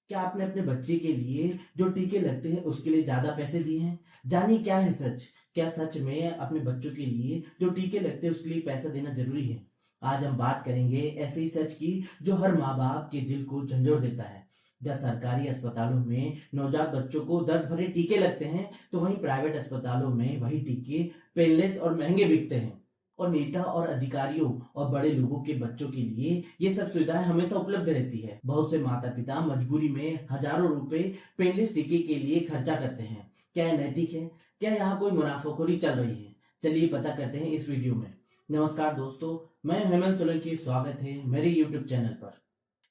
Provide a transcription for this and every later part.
क्या आपने अपने बच्चे के लिए जो टीके लगते हैं उसके लिए ज्यादा पैसे दिए हैं? जानिए क्या है सच। क्या सच में अपने बच्चों के लिए जो टीके लगते हैं उसके लिए पैसा देना जरूरी है? आज हम बात करेंगे ऐसे ही सच की जो हर माँ बाप के दिल को झंझोड़ देता है। जब सरकारी अस्पतालों में नवजात बच्चों को दर्द भरे टीके लगते हैं तो वहीं प्राइवेट अस्पतालों में वही टीके पेनलेस और महंगे बिकते हैं। और नेता और अधिकारियों और बड़े लोगों के बच्चों के लिए ये सब सुविधाएं हमेशा उपलब्ध रहती है। बहुत से माता पिता मजबूरी में हजारों रुपए पेनलेस टीके के लिए खर्चा करते हैं। क्या यह नैतिक है? क्या यहाँ कोई मुनाफाखोरी चल रही है? चलिए पता करते हैं इस वीडियो में। नमस्कार दोस्तों, मैं हेमंत सोलंकी, स्वागत है मेरे यूट्यूब चैनल पर।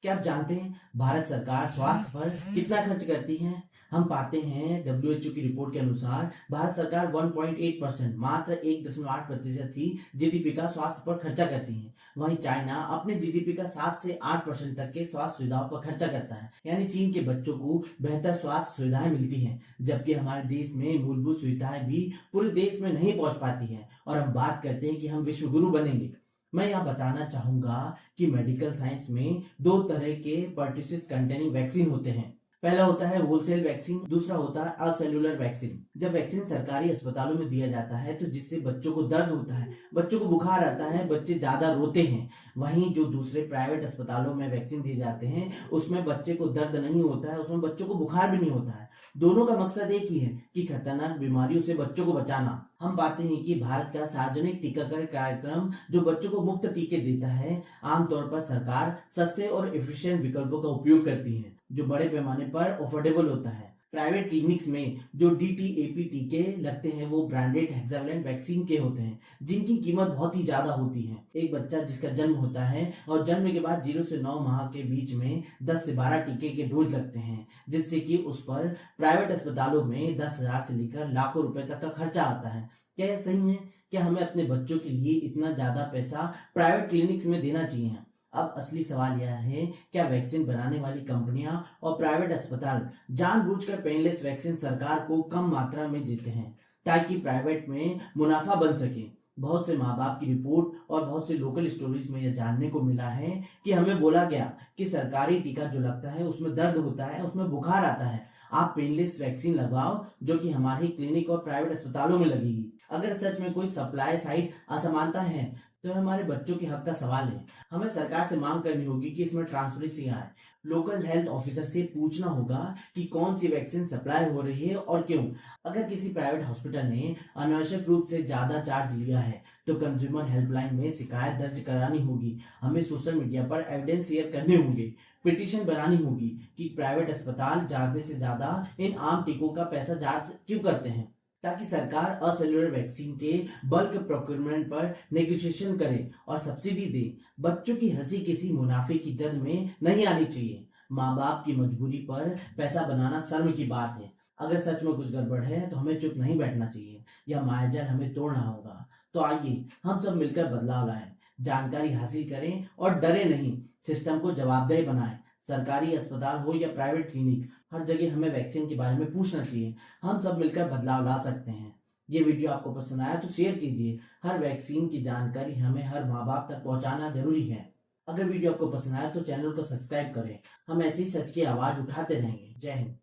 क्या आप जानते हैं भारत सरकार स्वास्थ्य पर कितना खर्च करती है? हम पाते हैं WHO की रिपोर्ट के अनुसार भारत सरकार 1.8% मात्र 1.8% ही जीडीपी का स्वास्थ्य पर खर्चा करती है। वहीं चाइना अपने जीडीपी का 7 से 8% तक के स्वास्थ्य सुविधाओं पर खर्चा करता है। यानी चीन के बच्चों को बेहतर स्वास्थ्य सुविधाएं मिलती हैं, जबकि हमारे देश में मूलभूत सुविधाएं भी पूरे देश में नहीं पहुंच पाती हैं। और हम बात करते हैं कि हम विश्व गुरु बनेंगे। मैं यहाँ बताना चाहूंगा कि मेडिकल साइंस में दो तरह के पर्टुसिस कंटेनिंग वैक्सीन होते हैं। पहला होता है होलसेल वैक्सीन, दूसरा होता है असेलुलर वैक्सीन। जब वैक्सीन सरकारी अस्पतालों में दिया जाता है तो जिससे बच्चों को दर्द होता है, बच्चों को बुखार आता है, बच्चे ज्यादा रोते हैं। वहीं जो दूसरे प्राइवेट अस्पतालों में वैक्सीन दिए जाते हैं उसमें बच्चे को दर्द नहीं होता है, उसमें बच्चों को बुखार भी नहीं होता है। दोनों का मकसद एक ही है कि खतरनाक बीमारियों से बच्चों को बचाना। हम पाते हैं कि भारत का सार्वजनिक टीकाकरण कार्यक्रम जो बच्चों को मुफ्त टीके देता है, आमतौर पर सरकार सस्ते और एफिशिएंट विकल्पों का उपयोग करती है जो बड़े पैमाने पर अफोर्डेबल होता है। प्राइवेट क्लिनिक्स में जो DTAP टीके लगते हैं वो ब्रांडेड हेक्सावैलेंट वैक्सीन के होते हैं जिनकी कीमत बहुत ही ज्यादा होती है। एक बच्चा जिसका जन्म होता है और जन्म के बाद 0 से 9 माह के बीच में 10 से 12 टीके के डोज लगते हैं, जिससे कि उस पर प्राइवेट अस्पतालों में 10,000 से लेकर लाखों रुपए तक का खर्चा आता है। क्या यह सही है? क्या हमें अपने बच्चों के लिए इतना ज्यादा पैसा प्राइवेट क्लिनिक्स में देना चाहिए? अब असली सवाल यह है, क्या वैक्सीन बनाने वाली कंपनियां और प्राइवेट अस्पताल जानबूझकर पेनलेस वैक्सीन सरकार को कम मात्रा में देते हैं ताकि प्राइवेट में मुनाफा बन सके? बहुत से माँ बाप की रिपोर्ट और बहुत से लोकल स्टोरीज में यह जानने को मिला है कि हमें बोला गया कि सरकारी टीका जो लगता है उसमें दर्द होता है, उसमें बुखार आता है, आप पेनलेस वैक्सीन लगाओ जो कि हमारे क्लिनिक और प्राइवेट अस्पतालों में लगेगी। अगर सच में कोई सप्लाई साइड असमानता है तो हमारे बच्चों के हक का सवाल है। हमें सरकार से मांग करनी होगी कि इसमें ट्रांसपेरेंसी आए। लोकल हेल्थ ऑफिसर से पूछना होगा कि कौन सी वैक्सीन सप्लाई हो रही है और क्यों। अगर किसी प्राइवेट हॉस्पिटल ने अनावश्यक रूप से ज्यादा चार्ज लिया है तो कंज्यूमर हेल्पलाइन में शिकायत दर्ज करानी होगी। हमें सोशल मीडिया पर एविडेंस शेयर करने होंगे, पिटीशन बनानी होगी कि प्राइवेट अस्पताल ज्यादा से ज्यादा इन आम टीकों का पैसा चार्ज क्यों करते हैं, ताकि सरकार असेलुलर वैक्सीन के बल्क प्रोक्योरमेंट पर नेगोशिएशन करे और सब्सिडी दे। बच्चों की हंसी किसी मुनाफे की जद में नहीं आनी चाहिए। माँ बाप की मजबूरी पर पैसा बनाना शर्म की बात है। अगर सच में कुछ गड़बड़ है तो हमें चुप नहीं बैठना चाहिए, यह मायाजाल हमें तोड़ना होगा। तो आइए हम सब मिलकर बदलाव लाएं, जानकारी हासिल करें और डरे नहीं, सिस्टम को जवाबदेह बनाएं। सरकारी अस्पताल हो या प्राइवेट क्लिनिक, हर जगह हमें वैक्सीन के बारे में पूछना चाहिए। हम सब मिलकर बदलाव ला सकते हैं। ये वीडियो आपको पसंद आया तो शेयर कीजिए। हर वैक्सीन की जानकारी हमें हर माँ बाप तक पहुंचाना जरूरी है। अगर वीडियो आपको पसंद आया तो चैनल को सब्सक्राइब करें। हम ऐसी सच की आवाज उठाते रहेंगे। जय हिंद।